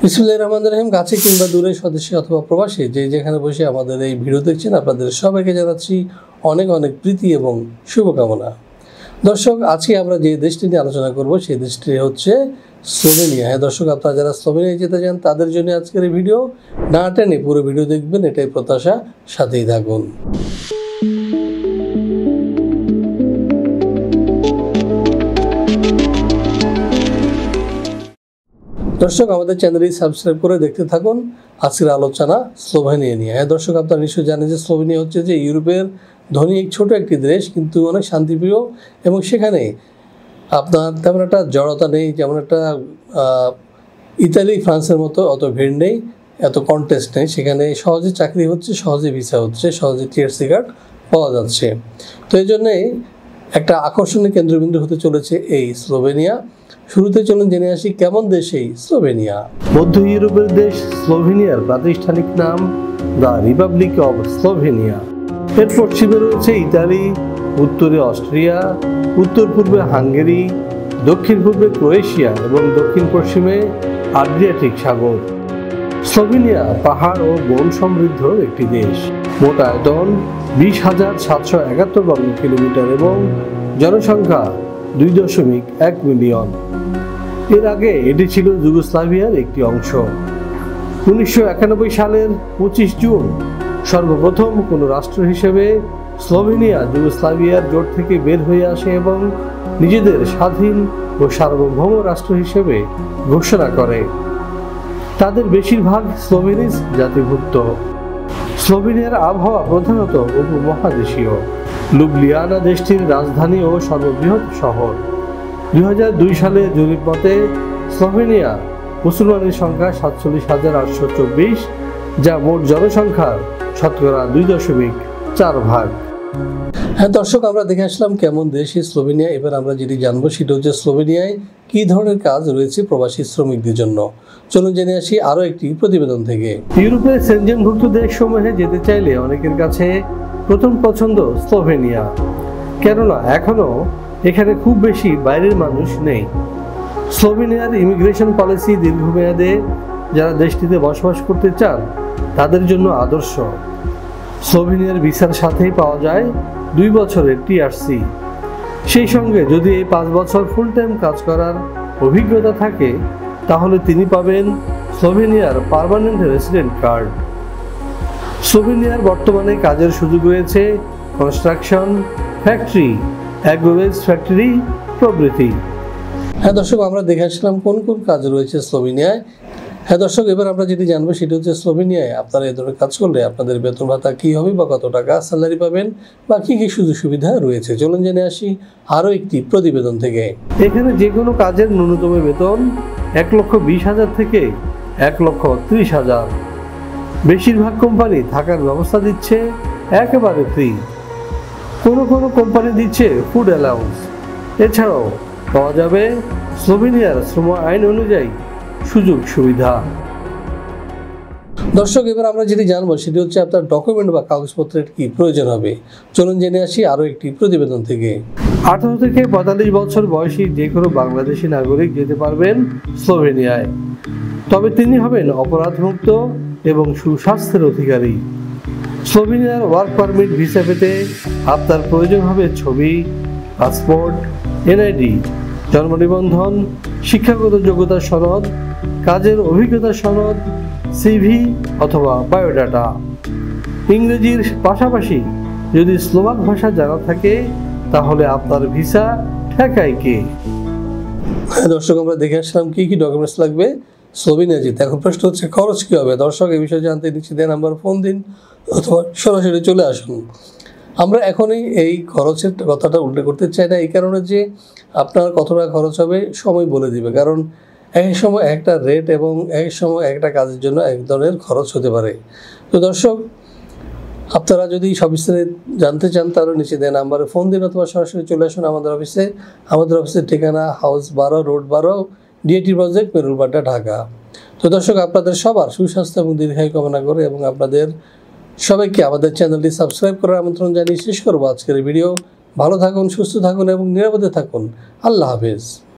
বিসমিল্লাহির রহমানির রহিম। কাছে কিংবা দূরে, স্বদেশী অথবা প্রবাসী, যে যেখানে বসে আমাদের এই ভিডিও দেখছেন, আপনাদের সবাইকে জানাচ্ছি অনেক অনেক প্রীতি এবং শুভকামনা। দর্শক, আজকে আমরা যে দেশটি নিয়ে আলোচনা করব সেই দেশটি হচ্ছে স্লোভেনিয়া। হ্যাঁ দর্শক, আপনারা যারা স্লোভেনিয়া যেতে চান তাদের জন্য আজকের এই ভিডিও। না টেনে পুরো ভিডিও দেখবেন, এটাই প্রত্যাশা। সাথেই থাকুন। দর্শক, আমাদের চ্যানেলটি সাবস্ক্রাইব করে দেখতে থাকুন আজকের আলোচনা স্লোভেনিয়া নিয়ে। হ্যাঁ দর্শক, আপনারা নিশ্চয়ই জানেন যে স্লোভেনিয়া হচ্ছে যে ইউরোপের ধনী ছোট একটি দেশ, কিন্তু অনেক শান্তিপ্রিয় এবং সেখানে আপনার তেমন একটা জড়তা নেই, যেমন একটা ইতালি ফ্রান্সের মতো অত ভিড় নেই, এত কন্টেস্ট নেই। সেখানে সহজে চাকরি হচ্ছে, সহজে ভিসা হচ্ছে, সহজে টিআরসি কার্ড পাওয়া যাচ্ছে। তো এই জন্যে একটা আকর্ষণীয় কেন্দ্রবিন্দু হতে চলেছে এই স্লোভেনিয়া। শুরুতে চলুন জেনে আসি কেমন দেশ এই স্লোভেনিয়া। মধ্য ইউরোপের দেশ স্লোভেনিয়ার প্রাতিষ্ঠানিক নাম দ্য রিপাবলিক অব স্লোভেনিয়া। এর পশ্চিমে রয়েছে ইতালি, উত্তরে অস্ট্রিয়া, উত্তর পূর্বে হাঙ্গেরি, দক্ষিণ পূর্বে ক্রোয়েশিয়া এবং দক্ষিণ পশ্চিমে আড্রিয়াটিক সাগর। স্লোভেনিয়া পাহাড় ও বন সমৃদ্ধ একটি দেশ। মোট আয়তন 20,771 বর্গ কিলোমিটার এবং জনসংখ্যা 2.1 মিলিয়ন। এর আগে এটি ছিল যুগোস্লাভিয়ার একটি অংশ। 1991 সালের 25 জুন সর্বপ্রথম কোনো রাষ্ট্র হিসেবে স্লোভেনিয়া যুগোস্লাভিয়ার জোট থেকে বের হয়ে আসে এবং নিজেদের স্বাধীন ও সার্বভৌম রাষ্ট্র হিসেবে ঘোষণা করে। তাদের বেশিরভাগ স্লোভেনিজ জাতিভুক্ত। স্লোভেনিয়ার আবহাওয়া প্রধানত উপমহাদেশীয়। লুবলিয়ানা দেশটির রাজধানী ও সর্ববৃহৎ শহর। 2002 সালে জরিপ মতে স্লোভেনিয়া মুসলমানের সংখ্যা 47,824, যা মোট জনসংখ্যার শতকরা 2.4 ভাগ। হ্যাঁ দর্শক, আমরা দেখে আসলাম কেমন দেশ এই স্লোভেনিয়া। এবার আমরা যেটি জানবো সেটা হচ্ছে স্লোভেনিয়ায় কী ধরনের কাজ রয়েছে প্রবাসী শ্রমিকদের জন্য। চলুন জেনে আসি আরও একটি প্রতিবেদন থেকে। ইউরোপের সেনজেনভুক্ত দেশসমূহে যেতে চাইলে অনেকের কাছে প্রথম পছন্দ স্লোভেনিয়া, কেননা এখনও এখানে খুব বেশি বাইরের মানুষ নেই। স্লোভেনিয়ার ইমিগ্রেশন পলিসি দীর্ঘমেয়াদে যারা দেশটিতে বসবাস করতে চান তাদের জন্য আদর্শ। স্লোভেনিয়ার ভিসার সাথেই পাওয়া যায় 2 বছরের টিআরসি। সেই সঙ্গে যদি এই 5 বছর ফুল টাইম কাজ করার অভিজ্ঞতা থাকে তাহলে তিনি পাবেন স্লোভেনিয়ার পার্মানেন্ট রেসিডেন্ট কার্ড। স্লোভেনিয়ার বর্তমানে কাজের সুযোগ রয়েছে কনস্ট্রাকশন, ফ্যাক্টরি, অ্যাগ্রোওয়েজ ফ্যাক্টরি প্রভৃতি। হ্যাঁ দর্শক, আমরা দেখে আসলাম কোন কোন কাজ রয়েছে স্লোভেনিয়ায়। হ্যাঁ দর্শক, এবার আমরা যেটি জানবো সেটি হচ্ছে স্লোভেনিয়ায় আপনারা এই ধরনের কাজ করলে আপনাদের বেতন ভাতা কী হবে বা কত টাকা স্যালারি পাবেন বা কী কী সুযোগ সুবিধা রয়েছে। চলুন জেনে আসি আরও একটি প্রতিবেদন থেকে। এখানে যে কোনো কাজের ন্যূনতম বেতন 1,20,000 থেকে 1,30,000। বেশিরভাগ কোম্পানি থাকার ব্যবস্থা দিচ্ছে একেবারে ফ্রি। কোনো কোনো কোম্পানি দিচ্ছে ফুড অ্যালাউন্স। এছাড়াও পাওয়া যাবে স্লোভেনিয়ার শ্রম আইন অনুযায়ী সুযোগ সুবিধা। দর্শক, এবার আমরা যেটি জানবো সেটি হচ্ছে আপনার ডকুমেন্ট বা কাগজপত্রের কি প্রয়োজন হবে। চলুন জেনে আসি আরও একটি প্রতিবেদন থেকে। 18 থেকে 45 বছর বয়সী যে কোনো বাংলাদেশি নাগরিক যেতে পারবেন স্লোভেনিয়ায়, তবে তিনি হবেন অপরাধমুক্ত এবং সুস্বাস্থ্যের অধিকারী। স্লোভেনিয়ার ওয়ার্ক পারমিট ভিসা পেতে আপনার প্রয়োজন হবে ছবি, পাসপোর্ট, এনআইডি, জন্ম নিবন্ধন, শিক্ষাগত যোগ্যতা সনদ, কাজের অভিজ্ঞতা সনদ, সিভি অথবা বায়োডাটা। ইংরেজির পাশাপাশি যদি স্লোভাক ভাষা জানা থাকে তাহলে আপনার ভিসা ঠেকায় কে। দর্শক, আমরা দেখে আসলাম কী কী ডকুমেন্টস লাগবে স্লোভেনিয়া যেতে। এখন প্রশ্ন হচ্ছে খরচ কী হবে। দর্শক, এই বিষয়ে জানতে নিচে দেন নাম্বার ফোন দিন অথবা সরাসরি চলে আসুন। আমরা এখনই এই খরচের কথাটা উল্লেখ করতে চাই না, এই কারণে যে আপনার কত টাকা খরচ হবে সময় বলে দিবে। কারণ এক সময় একটা রেট এবং এক সময় একটা কাজের জন্য এক ধরনের খরচ হতে পারে। তো দর্শক, আপনারা যদি সবিস্তারে জানতে চান তাহলে নিচে দেন নাম্বারে ফোন দিন অথবা সরাসরি চলে আসুন আমাদের অফিসে। আমাদের অফিসের ঠিকানা house 12, road 12, DAT project, Merul Badda, Dhaka. তো দর্শক, আপনাদের সবার সুস্বাস্থ্য এবং দীর্ঘায়ু কামনা করে এবং আপনাদের সবাইকে আমাদের চ্যানেলটি সাবস্ক্রাইব করার আমন্ত্রণ জানিয়ে শেষ করবো আজকের ভিডিও। ভালো থাকুন, সুস্থ থাকুন এবং নিরাপদে থাকুন। আল্লাহ হাফেজ।